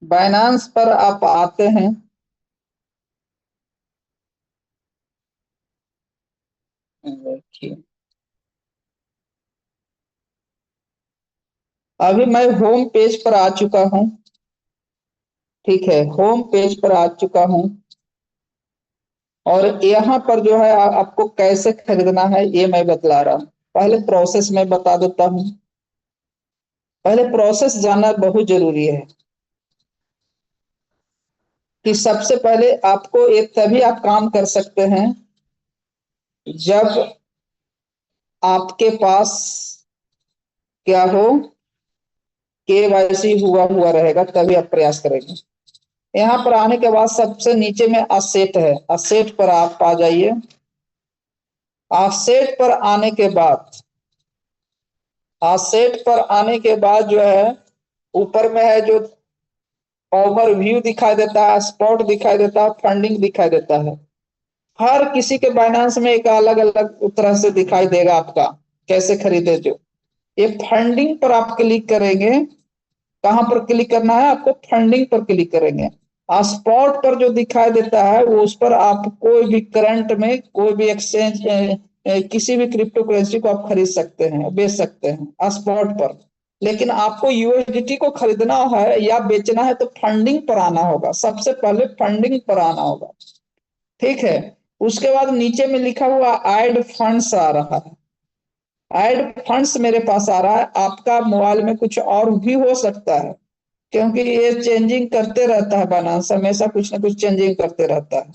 Binance पर आप आते हैं। देखिए, अभी मैं होम पेज पर आ चुका हूँ। ठीक है, होम पेज पर आ चुका हूँ। और यहाँ पर जो है आपको कैसे खरीदना है ये मैं बतला रहा हूँ। पहले प्रोसेस में बता देता हूँ। पहले प्रोसेस जानना बहुत जरूरी है कि सबसे पहले आपको एक तभी आप काम कर सकते हैं जब आपके पास क्या हो, केवाईसी हुआ हुआ रहेगा, तभी आप प्रयास करेंगे। यहाँ पर आने के बाद सबसे नीचे में असेट है, असेट पर आप आ जाइए। असेट पर आने के बाद, असेट पर आने के बाद जो है ऊपर में है जो ओवरव्यू दिखाई देता है, स्पॉट दिखाई देता है, फंडिंग दिखाई देता है। हर किसी के बाइनांस में एक अलग अलग तरह से दिखाई देगा आपका कैसे खरीदे। जो ये फंडिंग पर आप क्लिक करेंगे, कहां पर क्लिक करना है आपको, फंडिंग पर क्लिक करेंगे। स्पॉट पर जो दिखाई देता है वो उस पर आप कोई भी करंट में कोई भी एक्सचेंज किसी भी क्रिप्टो करेंसी को आप खरीद सकते हैं, बेच सकते हैं स्पॉट पर। लेकिन आपको यूएसडीटी को खरीदना है या बेचना है तो फंडिंग पर आना होगा, सबसे पहले फंडिंग पर आना होगा। ठीक है, उसके बाद नीचे में लिखा हुआ ऐड फंड्स आ रहा है। ऐड फंड्स मेरे पास आ रहा है। आपका मोबाइल में कुछ और भी हो सकता है, क्योंकि ये चेंजिंग करते रहता है, बाइनेंस हमेशा कुछ ना कुछ चेंजिंग करते रहता है।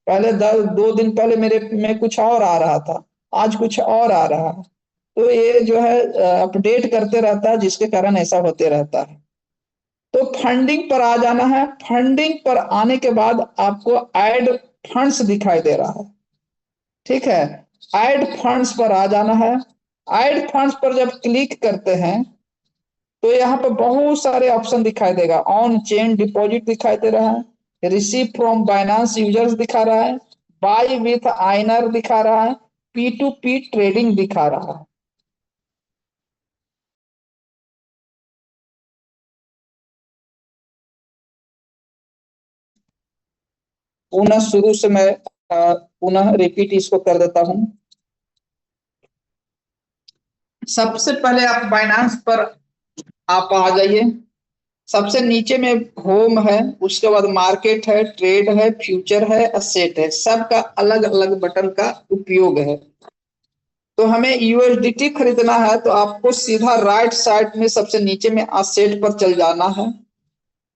पहले 2 दिन पहले मेरे में कुछ और आ रहा था, आज कुछ और आ रहा है। तो ये जो है अपडेट करते रहता है, जिसके कारण ऐसा होते रहता है। तो फंडिंग पर आ जाना है। फंडिंग पर आने के बाद आपको ऐड फंड्स दिखाई दे रहा है। ठीक है, ऐड फंड्स पर आ जाना है। ऐड फंड्स पर जब क्लिक करते हैं तो यहाँ पर बहुत सारे ऑप्शन दिखाई देगा। ऑन चेन डिपॉजिट दिखाई दे रहा है, रिसीव फ्रॉम बाइनांस यूजर्स दिखा रहा है, बाय विथ आइनर दिखा रहा है, पी टू पी ट्रेडिंग दिखा रहा है। पुनः शुरू से मैं पुनः रिपीट इसको कर देता हूं। सबसे पहले आप बाइनांस पर आप आ जाइए। सबसे नीचे में होम है, उसके बाद मार्केट है, ट्रेड है, फ्यूचर है, असेट है। सबका अलग अलग बटन का उपयोग है। तो हमें यूएसडीटी खरीदना है तो आपको सीधा राइट साइड में सबसे नीचे में असेट पर चल जाना है।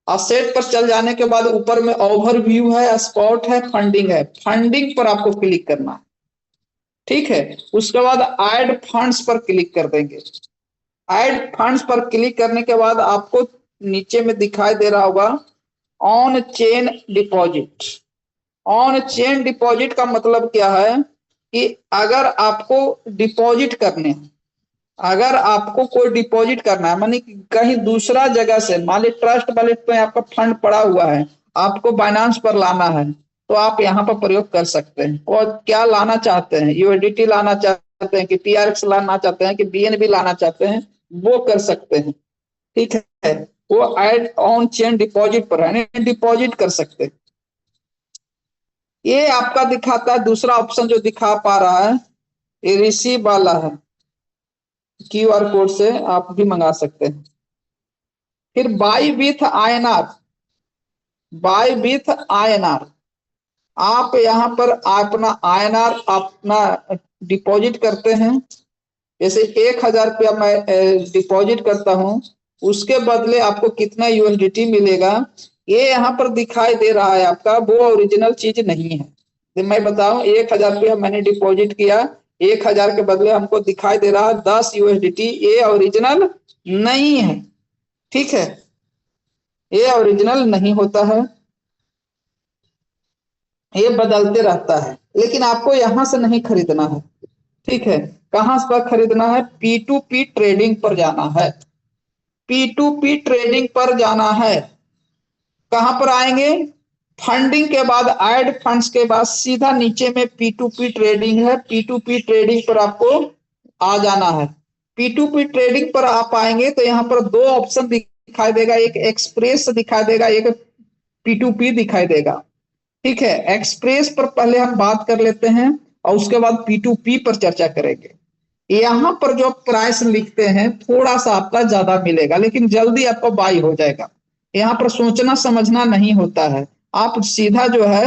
असेट पर चल जाने के बाद ऊपर में ओवरव्यू है, स्पॉट है, फंडिंग है। फंडिंग पर आपको क्लिक करना है। ठीक है, उसके बाद ऐड फंड्स पर क्लिक कर देंगे। ऐड फंड्स पर क्लिक करने के बाद आपको नीचे में दिखाई दे रहा होगा on chain deposit. On chain deposit का मतलब क्या है कि अगर आपको डिपॉजिट करने, अगर आपको कोई डिपॉजिट करना है, मानी कहीं दूसरा जगह से, मान ली ट्रस्ट वॉलेट पे आपका फंड पड़ा हुआ है, आपको बाइनांस पर लाना है, तो आप यहाँ पर प्रयोग कर सकते हैं। और क्या लाना चाहते हैं, यूएसडीटी लाना चाहते हैं कि टीआरएक्स लाना चाहते हैं कि बीएनबी लाना चाहते हैं, वो कर सकते हैं। ठीक है, वो ऐड ऑन चेन डिपॉजिट पर है, डिपॉजिट कर सकते हैं। ये आपका दिखाता है। दूसरा ऑप्शन जो दिखा पा रहा है ये रिसीव वाला है, क्यूआर कोड से आप भी मंगा सकते हैं। फिर buy with INR, buy with INR, आप यहाँ पर अपना आईएनआर अपना डिपॉजिट करते हैं। जैसे 1,000 रुपया मैं डिपॉजिट करता हूँ, उसके बदले आपको कितना यूएसडीटी मिलेगा ये यहाँ पर दिखाई दे रहा है आपका, वो ओरिजिनल चीज नहीं है। तो मैं बताऊं, 1,000 रुपया मैंने डिपॉजिट किया, 1,000 के बदले हमको दिखाई दे रहा है 10 यूएसडीटी, ये ओरिजिनल नहीं है। ठीक है, ये ओरिजिनल नहीं होता है, ये बदलते रहता है। लेकिन आपको यहां से नहीं खरीदना है। ठीक है, कहां पर खरीदना है, पी टू पी ट्रेडिंग पर जाना है। पी टू पी ट्रेडिंग पर जाना है। कहां पर आएंगे, फंडिंग के बाद ऐड फंड्स के बाद सीधा नीचे में पी टू पी ट्रेडिंग है। पी टू पी ट्रेडिंग पर आपको आ जाना है। पी टू पी ट्रेडिंग पर आप आएंगे तो यहाँ पर दो ऑप्शन दिखाई दिखाई देगा, एक एक्सप्रेस दिखाई देगा, एक P2P दिखाई देगा। ठीक है, एक्सप्रेस पर पहले हम बात कर लेते हैं और उसके बाद P2P पर चर्चा करेंगे। यहाँ पर जो प्राइस लिखते हैं थोड़ा सा आपका ज्यादा मिलेगा, लेकिन जल्दी आपको बाई हो जाएगा। यहाँ पर सोचना समझना नहीं होता है, आप सीधा जो है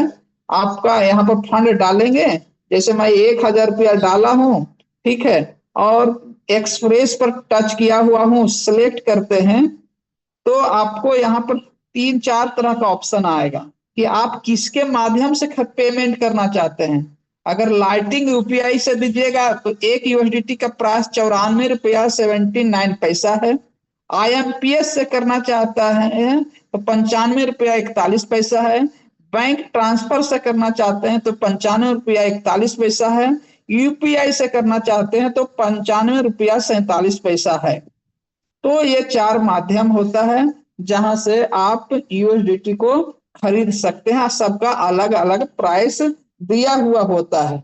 आपका यहाँ पर फंड डालेंगे। जैसे मैं 1,000 रुपया डाला हूँ, ठीक है, और एक्सप्रेस पर टच किया हुआ हूँ, सिलेक्ट करते हैं, तो आपको यहाँ पर 3-4 तरह का ऑप्शन आएगा कि आप किसके माध्यम से पेमेंट करना चाहते हैं। अगर लाइटिंग यूपीआई से दीजिएगा तो एक यूएसडीटी का प्राइस 94 रुपया 79 पैसा है। आईएमपीएस से करना चाहता है तो 95 रुपया 41 पैसा है। बैंक ट्रांसफर से करना चाहते हैं तो 95 रुपया 41 पैसा है। यूपीआई से करना चाहते हैं तो 95 रुपया 47 पैसा है। तो ये 4 माध्यम होता है जहां से आप यूएसडीटी को खरीद सकते हैं। सबका अलग अलग प्राइस दिया हुआ होता है।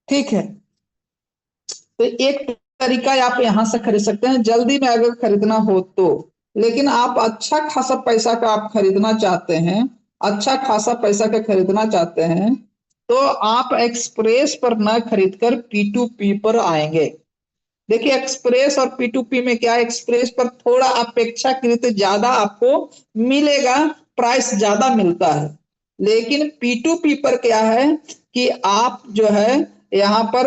ठीक है, तो एक तरीका आप यहां से खरीद सकते हैं जल्दी में अगर खरीदना हो तो। लेकिन आप अच्छा खासा पैसा का आप खरीदना चाहते हैं, अच्छा खासा पैसा का खरीदना चाहते हैं, तो आप एक्सप्रेस पर न खरीदकर P2P पर आएंगे। देखिए एक्सप्रेस और P2P में क्या, एक्सप्रेस पर थोड़ा अपेक्षाकृत ज्यादा आपको मिलेगा, प्राइस ज्यादा मिलता है। लेकिन P2P पर क्या है कि आप जो है यहाँ पर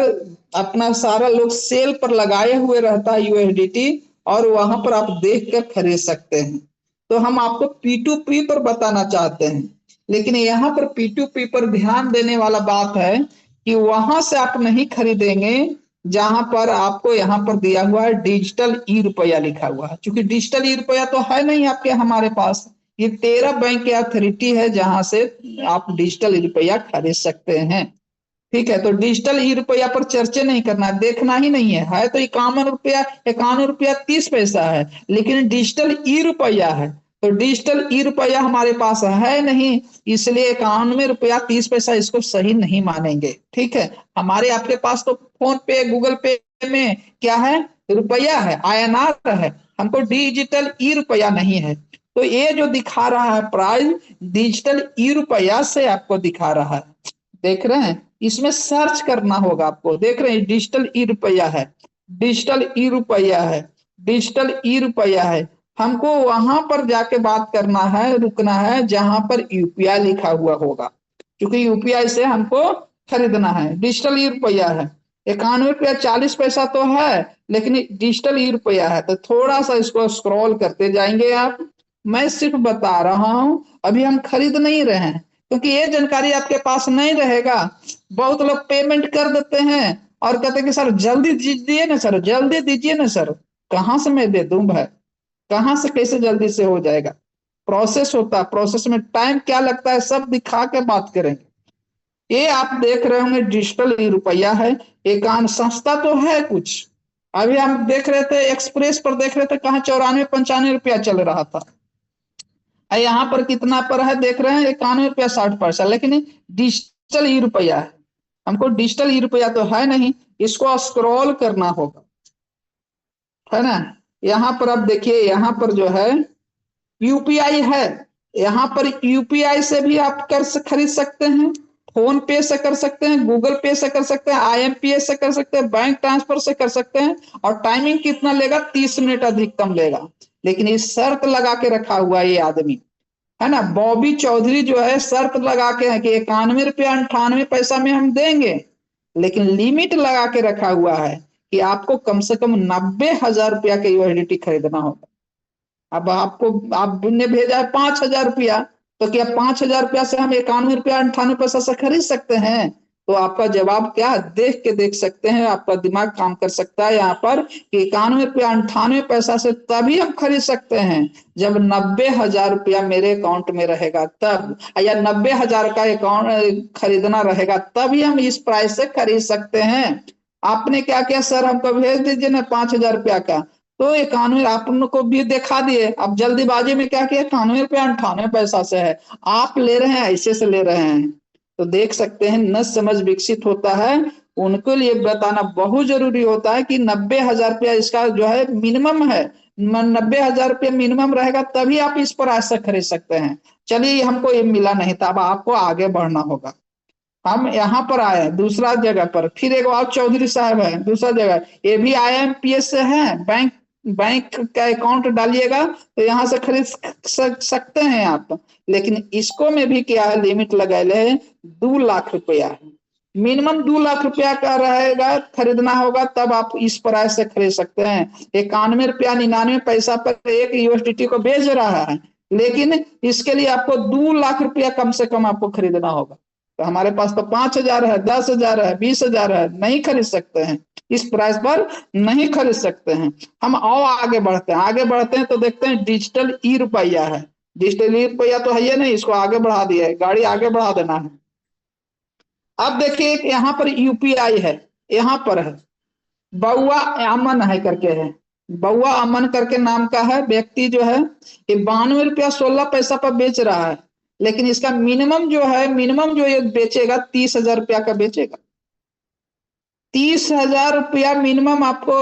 अपना सारा लोग सेल पर लगाए हुए रहता है यूएसडीटी, और वहां पर आप देख कर खरीद सकते हैं। तो हम आपको P2P पर बताना चाहते हैं, लेकिन यहाँ पर P2P पर ध्यान देने वाला बात है कि वहां से आप नहीं खरीदेंगे जहां पर आपको यहाँ पर दिया हुआ है डिजिटल ई रुपया लिखा हुआ है। क्योंकि डिजिटल ई रुपया तो है नहीं आपके हमारे पास, ये 13 बैंक की अथॉरिटी है जहां से आप डिजिटल ई रुपया खरीद सकते हैं। ठीक है, तो डिजिटल ई रुपया पर चर्चा नहीं करना, देखना ही नहीं है तो 51 रुपया 30 पैसा है, लेकिन डिजिटल ई रुपया है। तो डिजिटल ई रुपया हमारे पास है नहीं, इसलिए 91 रुपया 30 पैसा इसको सही नहीं मानेंगे। ठीक है, हमारे आपके पास तो फोन पे गूगल पे में क्या है, रुपया है, INR है, हमको डिजिटल ई रुपया नहीं है। तो ये जो दिखा रहा है प्राइस डिजिटल ई रुपया से आपको दिखा रहा है, देख रहे हैं, इसमें सर्च करना होगा आपको। देख रहे हैं डिजिटल ई रुपया है, डिजिटल ई रुपया है, डिजिटल ई रुपया है। हमको वहां पर जाके बात करना है, रुकना है जहां पर यूपीआई लिखा हुआ होगा, क्योंकि यूपीआई से हमको खरीदना है। डिजिटल ई रुपया है, 91 रुपया 40 पैसा तो है, लेकिन डिजिटल ई रुपया है। तो थोड़ा सा इसको स्क्रॉल करते जाएंगे आप, मैं सिर्फ बता रहा हूं, अभी हम खरीद नहीं रहे हैं, क्योंकि ये जानकारी आपके पास नहीं रहेगा। बहुत लोग पेमेंट कर देते हैं और कहते हैं कि सर जल्दी दीजिए ना सर, जल्दी दीजिए ना सर। कहां से मैं दे दूं भाई, कहां से कैसे जल्दी से हो जाएगा, प्रोसेस होता है, प्रोसेस में टाइम क्या लगता है सब दिखा के बात करेंगे। ये आप देख रहे होंगे डिजिटल ई रुपया है, एक संस्था तो है कुछ। अभी हम देख रहे थे एक्सप्रेस पर, देख रहे थे कहाँ 94-95 रुपया चल रहा था, यहाँ पर कितना पर है देख रहे हैं, 91 रुपया 60 पैसा, लेकिन डिजिटल ई रुपया है। हमको डिजिटल ई रुपया तो है नहीं, इसको स्क्रॉल करना होगा, है ना। यहाँ पर अब देखिए, यहाँ पर जो है यूपीआई है, यहाँ पर यूपीआई से भी आप खरीद सकते हैं, फोन पे से कर सकते हैं, गूगल पे से कर सकते हैं, IMPS से कर सकते हैं, बैंक ट्रांसफर से कर सकते हैं। और टाइमिंग कितना लेगा, 30 मिनट अधिकतम लेगा। लेकिन ये शर्त लगा के रखा हुआ है ये आदमी, है ना, बॉबी चौधरी जो है, शर्त लगा के है कि 91 रुपया 98 पैसा में हम देंगे, लेकिन लिमिट लगा के रखा हुआ है कि आपको कम से कम 90,000 रुपया के यूएसडीटी खरीदना होगा। अब आपको आपने भेजा है 5,000 रुपया, तो क्या 5,000 रुपया से हम 91 रुपया 98 पैसा से खरीद सकते हैं? तो आपका जवाब क्या है, देख के देख सकते हैं, आपका दिमाग काम कर सकता है यहाँ पर कि 91 रुपया 98 पैसा से तभी हम खरीद सकते हैं जब 90,000 रुपया मेरे अकाउंट में रहेगा तब, या 90,000 का अकाउंट खरीदना रहेगा तभी हम इस प्राइस से खरीद सकते हैं। आपने क्या किया, सर हमको भेज दीजिए ना 5,000 रुपया का, तो 91 आपको भी दिखा दिए। अब जल्दीबाजी में क्या किया, 91 रुपया 98 पैसा से है, आप ले रहे हैं ऐसे से ले रहे हैं। तो देख सकते हैं न समझ विकसित होता है, उनको लिए बताना बहुत जरूरी होता है कि 90,000 रुपया इसका जो है मिनिमम है, 90,000 रुपये मिनिमम रहेगा तभी आप इस प्राइस से खरीद सकते हैं। चलिए हमको ये मिला नहीं था, अब आपको आगे बढ़ना होगा। हम यहाँ पर आए दूसरा जगह पर, फिर एक और चौधरी साहब है दूसरा जगह, ये भी IMPS से है। बैंक बैंक का अकाउंट डालिएगा तो यहाँ से खरीद सकते हैं आप। लेकिन इसको में भी क्या है, लिमिट लगाए है 2 लाख रुपया है। मिनिमम 2 लाख रुपया का रहेगा, खरीदना होगा तब आप इस प्राइस से खरीद सकते हैं। 91 रुपया 99 पैसा पर एक USDT को बेच रहा है, लेकिन इसके लिए आपको 2 लाख रुपया कम से कम आपको खरीदना होगा। तो हमारे पास तो 5,000 है, 10,000 है, 20,000 है, नहीं खरीद सकते हैं, इस प्राइस पर नहीं खरीद सकते हैं। हम और आगे बढ़ते हैं तो देखते हैं डिजिटल ई रुपया है। डिजिटल ई रुपया तो है ये नहीं, इसको आगे बढ़ा दिया है, गाड़ी आगे बढ़ा देना है। अब देखिए यहाँ पर UPI है, यहाँ पर है बउआ अमन है करके है, बउआ अमन करके नाम का है व्यक्ति जो है, ये 92 रुपया 16 पैसा पर बेच रहा है। लेकिन इसका मिनिमम जो है, मिनिमम जो ये बेचेगा 30,000 रुपया का बेचेगा। 30,000 रुपया मिनिमम आपको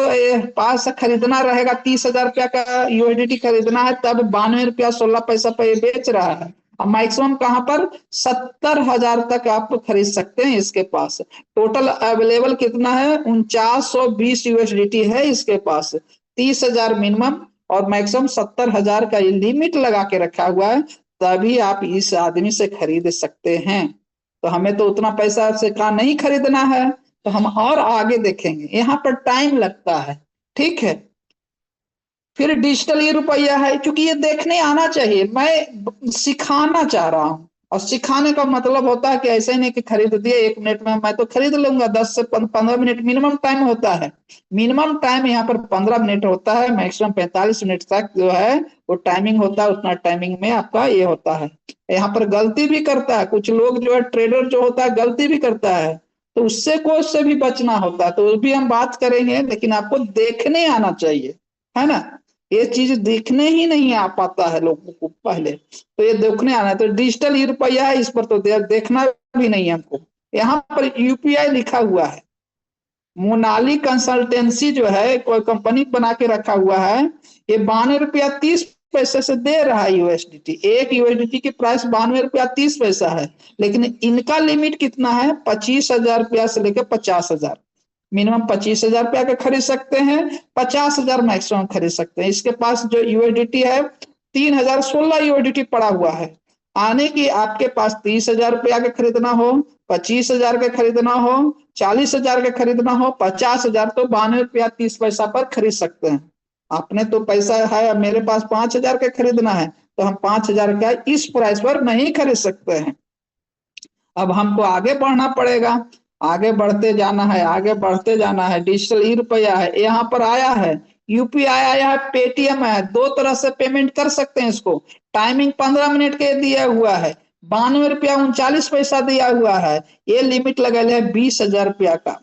पास खरीदना रहेगा, 30,000 रुपया का USDT खरीदना है, तब 92 रुपया 16 पैसा पर ये बेच रहा है। अब मैक्सिमम कहां पर 70,000 तक आप खरीद सकते हैं इसके पास। टोटल अवेलेबल कितना है, 4920 USDT है इसके पास। 30,000 मिनिमम और मैक्सिमम 70,000 का लिमिट लगा के रखा हुआ है, तभी आप इस आदमी से खरीद सकते हैं। तो हमें तो उतना पैसा से का नहीं खरीदना है, तो हम और आगे देखेंगे। यहाँ पर टाइम लगता है, ठीक है। फिर डिजिटल ये रुपया है, क्योंकि ये देखने आना चाहिए, मैं सिखाना चाह रहा हूँ। और सिखाने का मतलब होता है कि ऐसे नहीं कि खरीद दिए 1 मिनट में मैं तो खरीद लूंगा, 10 से 15 मिनट मिनिमम टाइम होता है। मिनिमम टाइम यहाँ पर 15 मिनट होता है, मैक्सिमम 45 मिनट तक जो है वो टाइमिंग होता है। उतना टाइमिंग में आपका ये होता है। यहाँ पर गलती भी करता है कुछ लोग, जो है ट्रेडर जो होता है गलती भी करता है, तो उससे को उससे भी बचना होता है, तो वो भी हम बात करेंगे। लेकिन आपको देखने आना चाहिए, है ना। ये चीज देखने ही नहीं आ पाता है लोगों को पहले, तो ये देखने आना है। तो डिजिटल ई रुपया है, इस पर तो देखना भी नहीं है हमको। यहाँ पर UPI लिखा हुआ है। मोनाली कंसल्टेंसी जो है कोई कंपनी बना के रखा हुआ है, ये 92 रुपया 30 पैसे से दे रहा है USDT। एक USDT की प्राइस 92 रुपया 30 पैसा है। लेकिन इनका लिमिट कितना है, 25,000 रुपया से लेकर 50,000। मिनिमम 25,000 रुपया का खरीद सकते हैं, 50,000 मैक्सिमम खरीद सकते हैं। इसके पास जो USDT है 3,016 USDT पड़ा हुआ है। आने की आपके पास 30,000 रुपया का खरीदना हो, 25,000 का खरीदना हो, 40,000 का खरीदना हो, 50,000, तो 92 रुपया 30 पैसा पर खरीद सकते हैं। आपने तो पैसा है, मेरे पास 5,000 का खरीदना है, तो हम 5,000 का इस प्राइस पर नहीं खरीद सकते हैं। अब हमको आगे बढ़ना पड़ेगा, आगे बढ़ते जाना है, आगे बढ़ते जाना है। डिजिटल ई रुपया है, यहाँ पर आया है UPI आया है, पेटीएम है, दो तरह से पेमेंट कर सकते हैं इसको। टाइमिंग 15 मिनट के दिया हुआ है, 92 रुपया 39 पैसा दिया हुआ है। ये लिमिट लगा है 20,000 रुपया का,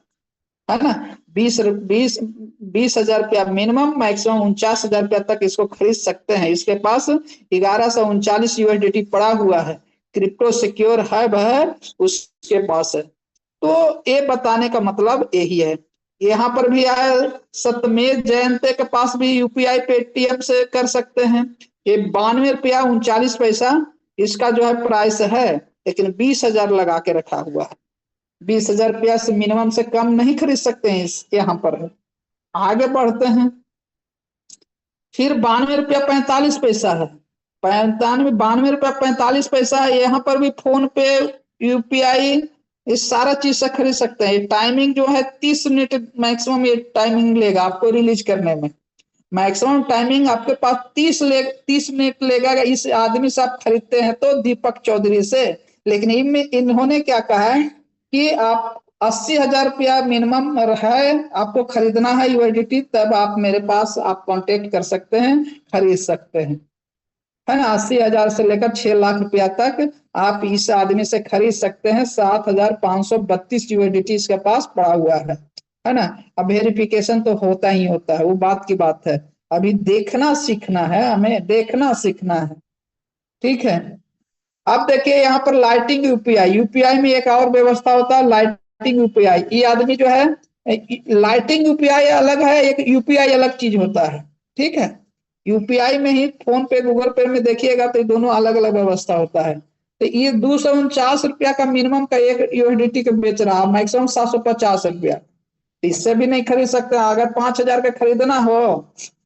है ना। 20,000 रुपया मिनिमम, मैक्सिमम 49,000 रुपया तक इसको खरीद सकते हैं। इसके पास 1139 USDT पड़ा हुआ है, क्रिप्टो सिक्योर है वह उसके पास है। तो ये बताने का मतलब यही है। यहाँ पर भी आया सत्यमेव जयंते के पास भी UPI पेटीएम से कर सकते हैं। ये 92 रुपया 39 पैसा इसका जो है प्राइस है, लेकिन 20,000 लगा के रखा हुआ है। 20,000 रुपया से मिनिमम से कम नहीं खरीद सकते हैं, इस यहाँ पर है। आगे बढ़ते हैं। फिर 92 रुपया 45 पैसा है, 92 रुपया 45 पैसा है। यहाँ पर भी फोन पे UPI इस सारा चीज से खरीद सकते हैं। टाइमिंग जो है 30 मिनट मैक्सिमम ये टाइमिंग लेगा आपको रिलीज करने में। मैक्सिमम टाइमिंग आपके पास 30 मिनट लेगा इस आदमी से आप खरीदते हैं तो, दीपक चौधरी से। लेकिन इन्होंने क्या कहा है कि आप 80,000 रुपया मिनिमम है, आपको खरीदना है USDT, तब आप मेरे पास आप कांटेक्ट कर सकते हैं, खरीद सकते हैं, है ना। 80,000 से लेकर 6 लाख रुपया तक आप इस आदमी से खरीद सकते हैं। 7,532 USDT इसके पास पड़ा हुआ है ना। अब वेरिफिकेशन तो होता ही होता है, वो बात की बात है। अभी देखना सीखना है, हमें देखना सीखना है, ठीक है। अब देखिए यहाँ पर लाइटिंग UPI में एक और व्यवस्था होता है, लाइटिंग UPI। ये आदमी जो है, लाइटिंग UPI अलग है, एक UPI अलग चीज होता है, ठीक है। यूपीआई में ही फोन पे गूगल पे में देखिएगा तो ये दोनों अलग अलग व्यवस्था होता है। तो ये 249 रुपया का मिनिमम का एक यूएसडीटी का बेच रहा है, मैक्सिमम 750 रुपया। इससे भी नहीं खरीद सकते। अगर 5,000 का खरीदना हो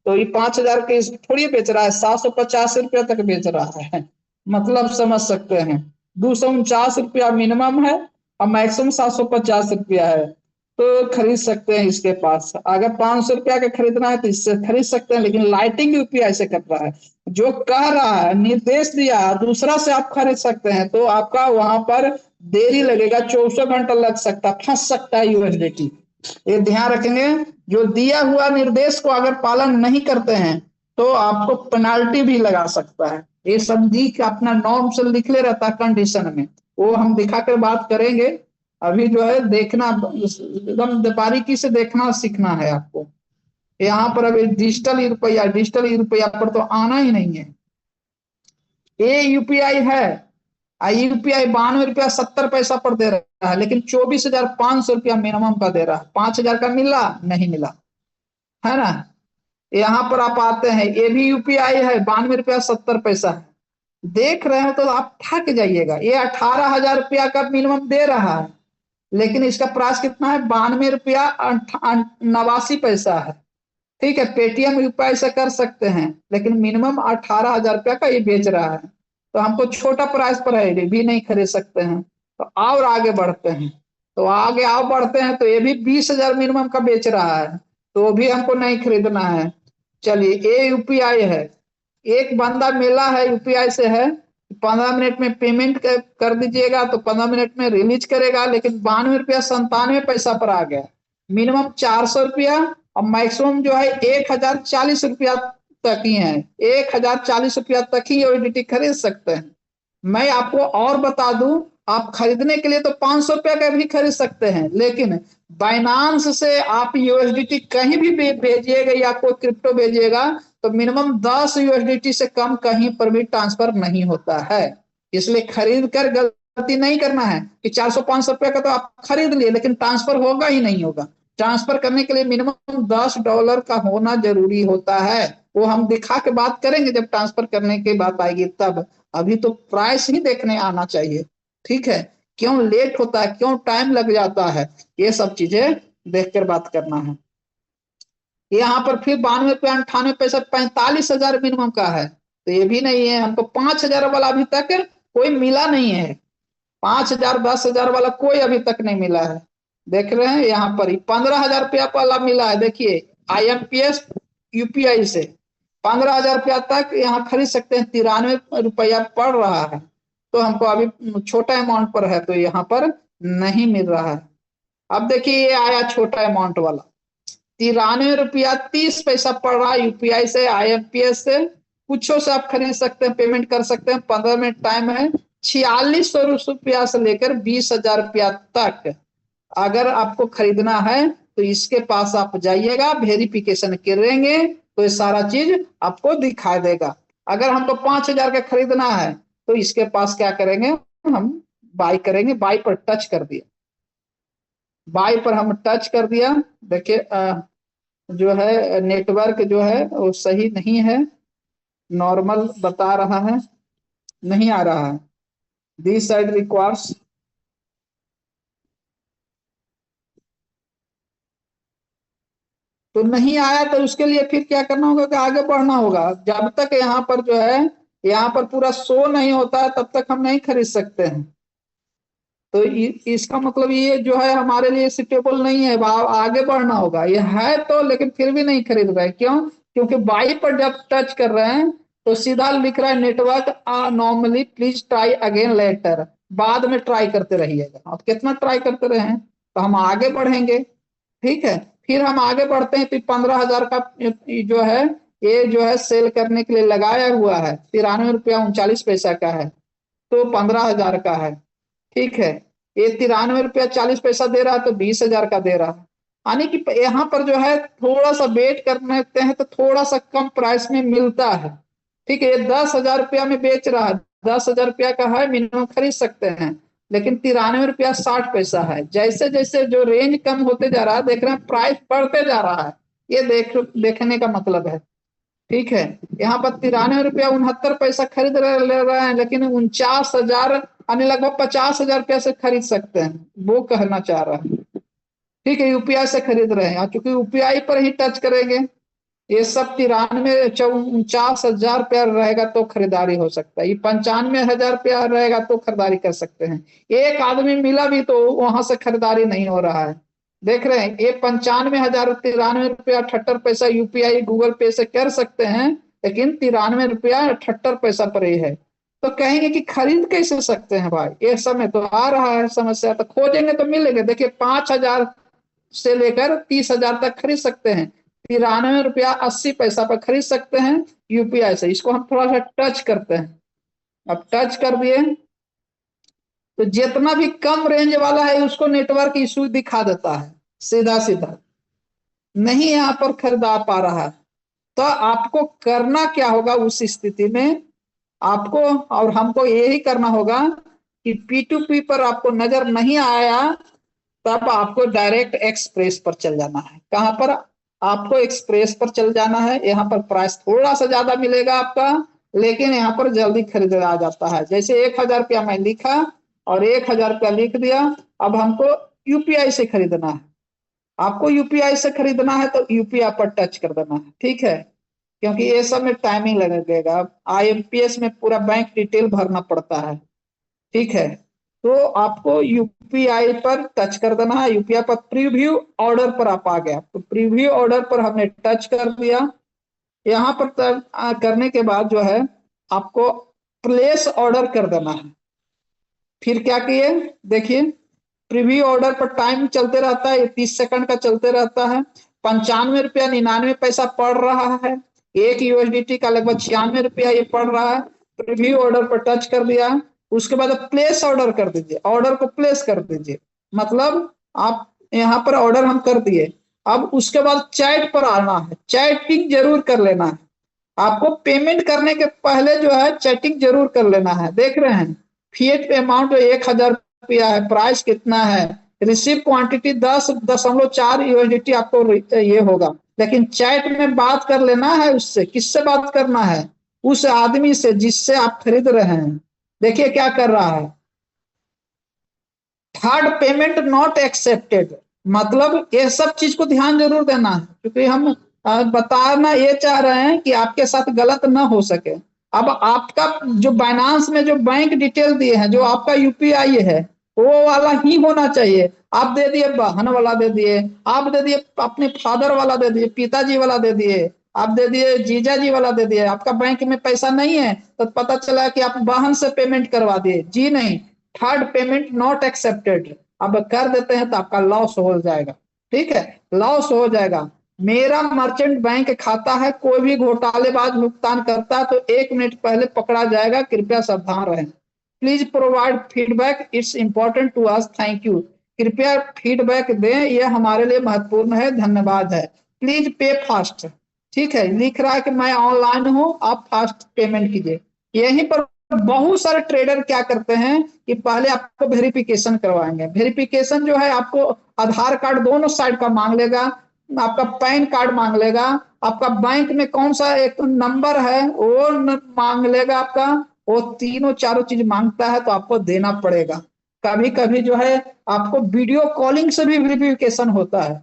तो ये 5,000 के थोड़ी बेच रहा है, 750 रुपया तक बेच रहा है। मतलब समझ सकते हैं, 249 रुपया मिनिमम है और मैक्सिमम 750 रुपया है। तो खरीद सकते हैं इसके पास। अगर 500 रुपया का खरीदना है तो इससे खरीद सकते हैं, लेकिन लाइटिंग यूपीआई से कर रहा है। जो कह रहा है, निर्देश दिया दूसरा से आप खरीद सकते हैं तो आपका वहां पर देरी लगेगा, 24 घंटा लग सकता, फंस सकता है यूएसडीटी। ये ध्यान रखेंगे। जो दिया हुआ निर्देश को अगर पालन नहीं करते हैं तो आपको पेनाल्टी भी लगा सकता है। ये सब लिख अपना नॉर्म से लिख ले रहता है कंडीशन में, वो हम दिखा कर बात करेंगे। अभी जो है देखना एकदम बारीकी से देखना सीखना है आपको। यहाँ पर अभी डिजिटल ई रुपया पर तो आना ही नहीं है। ये यूपीआई है, यूपीआई 92 रुपया 70 पैसा पर दे रहा है, लेकिन 24,500 रुपया मिनिमम का दे रहा है। 5,000 का मिला नहीं मिला, है ना। यहाँ पर आप आते हैं, ये भी यूपीआई है, 92 रुपया 70 पैसा है। देख रहे हो तो आप थक जाइएगा। ये 18,000 रुपया का मिनिमम दे रहा है, लेकिन इसका प्राइस कितना है, 92 रुपया 89 पैसा है। ठीक है, पेटीएम यूपीआई से कर सकते हैं, लेकिन मिनिमम 18,000 रुपया का ये बेच रहा है। तो हमको छोटा प्राइस पर है, ये भी नहीं खरीद सकते हैं। तो और आगे बढ़ते हैं, तो आगे आओ बढ़ते हैं, तो ये भी 20,000 मिनिमम का बेच रहा है, तो वो भी हमको नहीं खरीदना है। चलिए, ये यूपीआई है। एक बंदा मिला है यूपीआई से है, 15 मिनट में पेमेंट कर दीजिएगा तो 15 मिनट में रिलीज करेगा, लेकिन 92 रुपया 97 पैसा पर आ गया। मिनिमम 400 रुपया और मैक्सिमम जो है 1,040 रुपया तक ही है। 1,040 रुपया तक ही यूएसडीटी खरीद सकते हैं। मैं आपको और बता दूं, आप खरीदने के लिए तो 500 रुपया का भी खरीद सकते हैं, लेकिन बाइनांस से आप यूएसडीटी कहीं भी भेजिएगा या कोई क्रिप्टो भेजिएगा तो मिनिमम 10 यूएसडीटी से कम कहीं पर भी ट्रांसफर नहीं होता है। इसलिए खरीद कर गलती नहीं करना है कि 400-500 रुपया का तो आप खरीद लिए, लेकिन ट्रांसफर होगा ही नहीं होगा। ट्रांसफर करने के लिए मिनिमम $10 का होना जरूरी होता है। वो हम दिखा के बात करेंगे जब ट्रांसफर करने की बात आएगी तब। अभी तो प्राइस ही देखने आना चाहिए। ठीक है, क्यों लेट होता है, क्यों टाइम लग जाता है, ये सब चीजें देखकर बात करना है। यहाँ पर फिर 92 रुपया 98 पैसा 45,000 मिनिमम का है, तो ये भी नहीं है। हमको 5,000 वाला अभी तक कोई मिला नहीं है। 5,000 10,000 वाला कोई अभी तक नहीं मिला है। देख रहे हैं यहाँ पर ही 15,000 रुपया वाला मिला है। देखिए, आईएमपीएस यूपीआई से 15,000 रुपया तक यहाँ खरीद सकते हैं। 93 रुपया पड़ रहा है, तो हमको अभी छोटा अमाउंट पर है तो यहाँ पर नहीं मिल रहा है। अब देखिए, ये आया छोटा अमाउंट वाला, 93 रुपया 30 पैसा पड़ रहा है यूपीआई से, आईएमपीएस से। कुछो से आप खरीद सकते हैं, पेमेंट कर सकते हैं। 15 मिनट टाइम है। 4,600 रुपया से लेकर 20,000 रुपया तक अगर आपको खरीदना है तो इसके पास आप जाइएगा, वेरिफिकेशन करेंगे तो ये सारा चीज आपको दिखा देगा। अगर हमको 5,000 का खरीदना है तो इसके पास क्या करेंगे, हम बाई करेंगे। बाई पर टच कर दिया, बाई पर हम टच कर दिया। देखिए, जो है नेटवर्क जो है वो सही नहीं है, नॉर्मल बता रहा है, नहीं आ रहा है। दिस साइड रिक्वायर्स, तो नहीं आया तो उसके लिए फिर क्या करना होगा कि आगे बढ़ना होगा। जब तक यहाँ पर जो है, यहाँ पर पूरा शो नहीं होता है तब तक हम नहीं खरीद सकते हैं। तो इसका मतलब ये जो है हमारे लिए सिटेबल नहीं है, आगे बढ़ना होगा। ये है तो, लेकिन फिर भी नहीं खरीद रहे। क्यों? क्योंकि बाई पर जब टच कर रहे हैं तो सीधा लिख रहा है network normally please try again later. बाद में ट्राई करते रहिएगा। आप कितना ट्राई करते रहे तो हम आगे बढ़ेंगे। ठीक है, फिर हम आगे बढ़ते हैं तो 15,000 का जो है, ये जो है सेल करने के लिए लगाया हुआ है, 93 रुपया 39 पैसा का है, तो 15,000 का है। ठीक है, ये 93 रुपया 40 पैसा दे रहा है तो 20,000 का दे रहा है। यानी कि यहाँ पर जो है थोड़ा सा वेट करते हैं तो थोड़ा सा कम प्राइस में मिलता है। ठीक है, ये 10,000 रुपया में बेच रहा है, 10,000 रुपया का है, मिनिमम खरीद सकते हैं, लेकिन 93 रुपया 60 पैसा है। जैसे जैसे जो रेंज कम होते जा रहा है, देख रहे हैं प्राइस बढ़ते जा रहा है। ये देखने का मतलब है। ठीक है। यहाँ पर 93 रुपया 69 पैसा खरीद ले रहे हैं, लेकिन 49 हजार यानी लगभग 50 हजार रुपया से खरीद सकते हैं, वो कहना चाह रहा है। ठीक है, यूपीआई से खरीद रहे हैं, क्योंकि यूपीआई पर ही टच करेंगे। ये सब 49 49 हजार रुपया रहेगा तो खरीदारी हो सकता है, ये 95 हजार रुपया रहेगा तो खरीदारी कर सकते हैं। एक आदमी मिला भी तो वहां से खरीदारी नहीं हो रहा है। देख रहे हैं, ये 95 हजार 93 रुपया 78 पैसा यूपीआई गूगल पे से कर सकते हैं, लेकिन 93 रुपया 78 पैसा पर ही है। तो कहेंगे कि खरीद कैसे सकते हैं भाई, ये समय तो आ रहा है समस्या, तो खोजेंगे तो मिलेंगे। देखिए 5 हजार से लेकर 30 हजार तक खरीद सकते हैं, 93 रुपया 80 पैसा पर खरीद सकते हैं यूपीआई से। इसको हम थोड़ा सा टच करते हैं, अब टच कर दिए तो जितना भी कम रेंज वाला है उसको नेटवर्क इशू दिखा देता है, सीधा सीधा नहीं यहाँ पर खरीदा पा रहा है। तो आपको करना क्या होगा उस स्थिति में, आपको और हमको यही करना होगा कि P2P पर आपको नजर नहीं आया, तब आपको डायरेक्ट एक्सप्रेस पर चल जाना है। कहां पर? आपको एक्सप्रेस पर चल जाना है। यहाँ पर प्राइस थोड़ा सा ज्यादा मिलेगा आपका, लेकिन यहाँ पर जल्दी खरीदा आ जाता है। जैसे 1000 रुपया मैं लिखा और 1000 रुपया लिख दिया, अब हमको यूपीआई से खरीदना है। आपको यूपीआई से खरीदना है तो यूपीआई पर टच कर देना है, ठीक है, क्योंकि ये सब में टाइमिंग लगेगा। आईएमपीएस में पूरा बैंक डिटेल भरना पड़ता है, ठीक है। तो आपको यूपीआई पर टच कर देना है। यूपीआई पर प्रीव्यू ऑर्डर पर आप आ गया, तो प्रीव्यू ऑर्डर पर हमने टच कर दिया। यहाँ पर करने के बाद जो है आपको प्लेस ऑर्डर कर देना है। फिर क्या किए, देखिए प्रीव्यू ऑर्डर पर टाइम चलते रहता है, 30 सेकंड का चलते रहता है। 95 रुपया 99 पैसा पड़ रहा है, एक यूएसडीटी का लगभग 96 रुपया ये पड़ रहा है। प्रीव्यू ऑर्डर पर टच कर दिया, उसके बाद प्लेस ऑर्डर कर दीजिए, ऑर्डर को प्लेस कर दीजिए। मतलब आप यहाँ पर ऑर्डर हम कर दिए, अब उसके बाद चैट पर आना है, चैटिंग जरूर कर लेना है। आपको पेमेंट करने के पहले जो है चैटिंग जरूर कर लेना है। देख रहे हैं फिएट अमाउंट 1000 रुपया है, प्राइस कितना है, रिसीव क्वांटिटी 10.4 यूएसडीटी आपको ये होगा। लेकिन चैट में बात कर लेना है उससे। किससे बात करना है? उस आदमी से जिससे आप खरीद रहे हैं। देखिए क्या कर रहा है, थर्ड पेमेंट नॉट एक्सेप्टेड। मतलब ये सब चीज को ध्यान जरूर देना है, क्योंकि हम बताना ये चाह रहे हैं कि आपके साथ गलत ना हो सके। अब आपका जो बाइनांस में जो बैंक डिटेल दिए हैं, जो आपका यूपीआई है, वो वाला ही होना चाहिए। आप दे दिए बहन वाला दे दिए, आप दे दिए अपने फादर वाला दे दिए, पिताजी वाला दे दिए, आप दे दिए जीजा जी वाला दे दिए। आपका बैंक में पैसा नहीं है तो पता चला कि आप बहन से पेमेंट करवा दिए, जी नहीं, थर्ड पेमेंट नॉट एक्सेप्टेड। अब कर देते हैं तो आपका लॉस हो जाएगा, ठीक है, लॉस हो जाएगा। मेरा मर्चेंट बैंक खाता है, कोई भी घोटालेबाज भुगतान करता है तो 1 मिनट पहले पकड़ा जाएगा, कृपया सावधान रहें। Please provide feedback, it's important to us, thank you. कृपया फीडबैक दें, यह हमारे लिए महत्वपूर्ण है, धन्यवाद है। प्लीज पे फास्ट, ठीक है, लिख रहा है कि मैं ऑनलाइन हूं, आप फास्ट पेमेंट कीजिए। यहीं पर बहुत सारे ट्रेडर क्या करते हैं कि पहले आपको वेरिफिकेशन करवाएंगे। वेरिफिकेशन जो है आपको आधार कार्ड दोनों साइड का मांग लेगा, आपका पैन कार्ड मांग लेगा, आपका बैंक में कौन सा एक नंबर है वो मांग लेगा आपका, वो तीनों चारों चीज मांगता है तो आपको देना पड़ेगा। कभी कभी जो है आपको वीडियो कॉलिंग से भी वेरिफिकेशन होता है,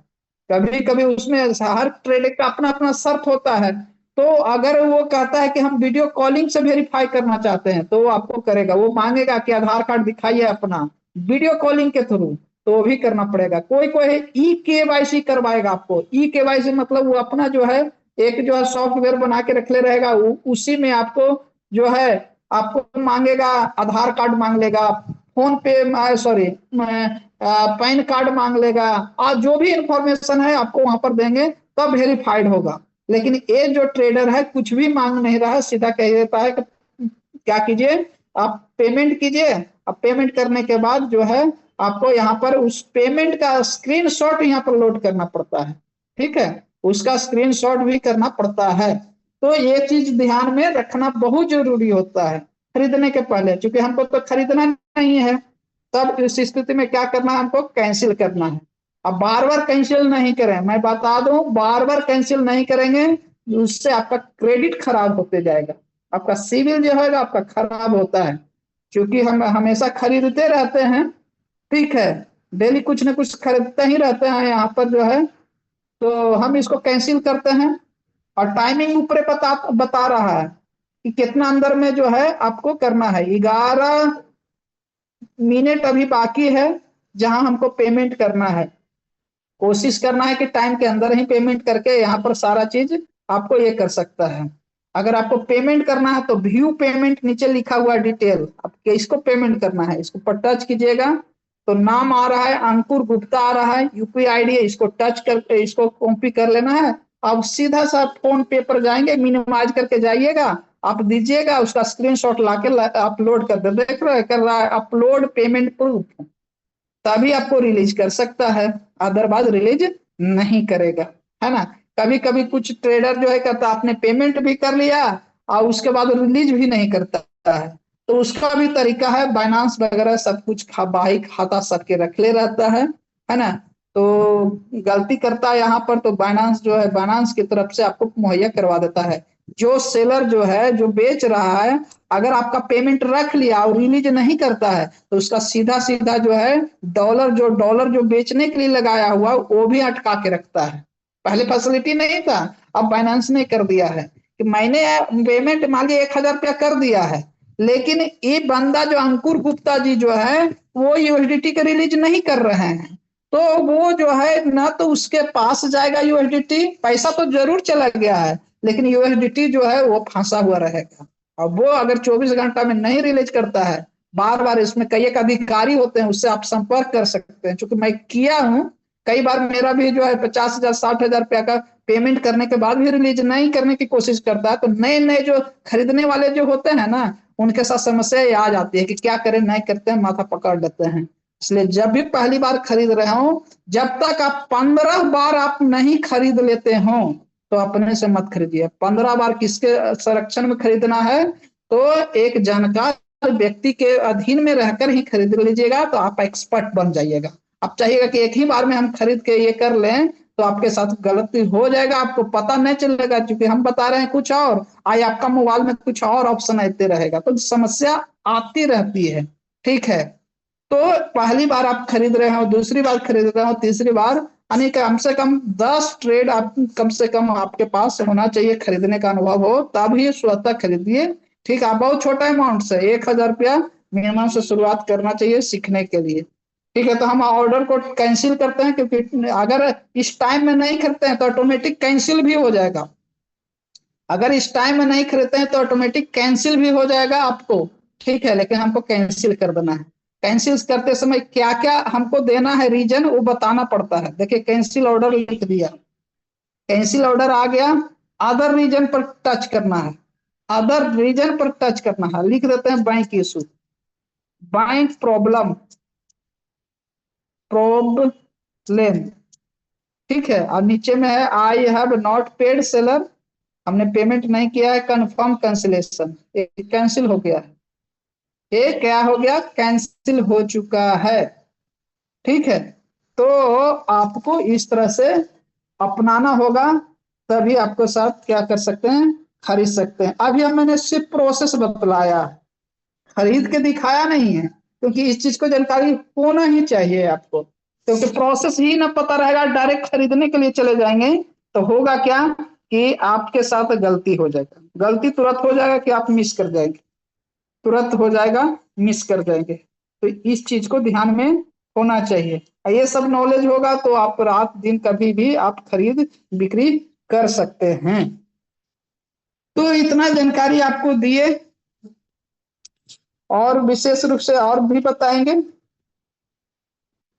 कभी कभी उसमें हर ट्रेडर का अपना अपना शर्त होता है। तो अगर वो कहता है कि हम वीडियो कॉलिंग से वेरीफाई करना चाहते हैं तो वो आपको करेगा, वो मांगेगा कि आधार कार्ड दिखाइए अपना वीडियो कॉलिंग के थ्रू, तो वो भी करना पड़ेगा। कोई कोई ई केवाईसी करवाएगा आपको। ई केवाईसी मतलब वो अपना जो है एक जो है सॉफ्टवेयर बना के रख ले रहेगा, उसी में आपको जो है आपको मांगेगा, आधार कार्ड मांग लेगा, फोन पे सॉरी पैन कार्ड मांग लेगा, और जो भी इंफॉर्मेशन है आपको वहां पर देंगे तब वेरीफाइड होगा। लेकिन ये जो ट्रेडर है कुछ भी मांग नहीं रहा है, सीधा कह देता है कि क्या कीजिए, आप पेमेंट कीजिए। अब पेमेंट करने के बाद जो है आपको यहाँ पर उस पेमेंट का स्क्रीनशॉट यहाँ पर लोड करना पड़ता है, ठीक है, उसका स्क्रीनशॉट भी करना पड़ता है। तो ये चीज ध्यान में रखना बहुत जरूरी होता है खरीदने के पहले, क्योंकि हमको तो खरीदना नहीं है। तब इस स्थिति में क्या करना है, हमको कैंसिल करना है। अब बार बार कैंसिल नहीं करें, मैं बता दूं, बार बार कैंसिल नहीं करेंगे उससे आपका क्रेडिट खराब होते जाएगा, आपका सिविल जो है आपका खराब होता है, क्योंकि हम हमेशा खरीदते रहते हैं, ठीक है, डेली कुछ ना कुछ खरीदते ही रहते हैं यहाँ पर जो है, तो हम इसको कैंसिल करते हैं। और टाइमिंग ऊपर बता बता रहा है कि कितना अंदर में जो है आपको करना है, 11 मिनट अभी बाकी है जहां हमको पेमेंट करना है। कोशिश करना है कि टाइम के अंदर ही पेमेंट करके यहाँ पर सारा चीज आपको ये कर सकता है। अगर आपको पेमेंट करना है तो व्यू पेमेंट नीचे लिखा हुआ डिटेल, आपके इसको पेमेंट करना है, इसको पर टच कीजिएगा तो नाम आ रहा है अंकुर गुप्ता आ रहा है, यूपीआई आईडी है, इसको टच करके इसको कॉपी कर लेना है। अब सीधा सा फोन पे पर जाएंगे, मिनिमाइज करके जाइएगा, आप दीजिएगा, उसका स्क्रीनशॉट लाके अपलोड कर दे, देख रहे कर रहा है अपलोड पेमेंट प्रूफ, तभी आपको रिलीज कर सकता है, अदरवाइज रिलीज नहीं करेगा, है ना। कभी कभी कुछ ट्रेडर जो है कहता आपने पेमेंट भी कर लिया और उसके बाद रिलीज भी नहीं करता है, तो उसका भी तरीका है, बाइनांस वगैरह सब कुछ बाही खाता सबके रख ले रहता है ना। तो गलती करता है यहाँ पर तो बाइनांस जो है, बाइनांस की तरफ से आपको मुहैया करवा देता है। जो सेलर जो है जो बेच रहा है, अगर आपका पेमेंट रख लिया और रिलीज नहीं करता है तो उसका सीधा सीधा जो है डॉलर जो बेचने के लिए लगाया हुआ वो भी अटका के रखता है। पहले फैसिलिटी नहीं था, अब बाइनेंस ने कर दिया है कि मैंने पेमेंट मान लिया 1,000 रुपया कर दिया है, लेकिन ये बंदा जो अंकुर गुप्ता जी जो है वो यूएसडीटी के रिलीज नहीं कर रहे हैं, तो वो जो है ना तो उसके पास जाएगा यूएसडीटी, पैसा तो जरूर चला गया है लेकिन यूएसडीटी जो है वो फंसा हुआ रहेगा। अब वो अगर 24 घंटा में नहीं रिलीज करता है, बार बार इसमें कई एक अधिकारी होते हैं उससे आप संपर्क कर सकते हैं, क्योंकि मैं किया हूँ कई बार, मेरा भी जो है 50,000 60,000 रुपया का पेमेंट करने के बाद भी रिलीज नहीं करने की कोशिश करता है, तो नए नए जो खरीदने वाले जो होते हैं ना उनके साथ समस्या आ जाती है कि क्या करें, नहीं करते हैं, माथा पकड़ लेते हैं। इसलिए जब भी पहली बार खरीद रहे हो, जब तक आप 15 बार आप नहीं खरीद लेते हो तो अपने से मत खरीदिए। 15 बार किसके संरक्षण में खरीदना है, तो एक जानकार व्यक्ति के अधीन में रहकर ही खरीद लीजिएगा, तो आप एक्सपर्ट बन जाइएगा। आप चाहिएगा कि एक ही बार में हम खरीद के ये कर लें, तो आपके साथ गलती हो जाएगा, आपको पता नहीं चलेगा, क्योंकि हम बता रहे हैं कुछ और आज आपका मोबाइल में कुछ और ऑप्शन आते रहेगा, तो समस्या आती रहती है, ठीक है। तो पहली बार आप खरीद रहे हो, दूसरी बार खरीद रहे हो, तीसरी बार, यानी कम से कम 10 ट्रेड आप कम से कम आपके पास होना चाहिए, खरीदने का अनुभव हो, तब ही स्वतः खरीदिए। ठीक है, बहुत छोटा अमाउंट से 1,000 रुपया मिनिमम से शुरुआत करना चाहिए सीखने के लिए। ठीक है, तो हम ऑर्डर को कैंसिल करते हैं, क्योंकि अगर इस टाइम में नहीं करते हैं तो ऑटोमेटिक कैंसिल भी हो जाएगा। अगर इस टाइम में नहीं खरीदते हैं तो ऑटोमेटिक कैंसिल भी हो जाएगा आपको, ठीक है, लेकिन हमको कैंसिल कर देना है। कैंसिल करते समय क्या क्या हमको देना है रीजन वो बताना पड़ता है। देखिए कैंसिल ऑर्डर लिख दिया, कैंसिल ऑर्डर आ गया, अदर रीजन पर टच करना है, अदर रीजन पर टच करना है, लिख देते हैं bank issue, bank problem, problem, ठीक है, और नीचे में है I have not paid seller, हमने पेमेंट नहीं किया है, कंफर्म कैंसिलेशन, कैंसिल हो गया है, ये क्या हो गया, कैंसिल हो चुका है, ठीक है। तो आपको इस तरह से अपनाना होगा, तभी आपको साथ क्या कर सकते हैं, खरीद सकते हैं। अभी हम मैंने सिर्फ प्रोसेस बतलाया, खरीद के दिखाया नहीं है, क्योंकि इस चीज को जानकारी होना ही चाहिए आपको, क्योंकि प्रोसेस ही ना पता रहेगा, डायरेक्ट खरीदने के लिए चले जाएंगे तो होगा क्या कि आपके साथ गलती हो जाएगा, गलती तुरंत हो जाएगा कि आप मिस कर जाएंगे, तुरंत हो जाएगा, मिस कर जाएंगे। तो इस चीज को ध्यान में होना चाहिए, ये सब नॉलेज होगा तो आप रात दिन कभी भी आप खरीद बिक्री कर सकते हैं। तो इतना जानकारी आपको दिए, और विशेष रूप से और भी बताएंगे।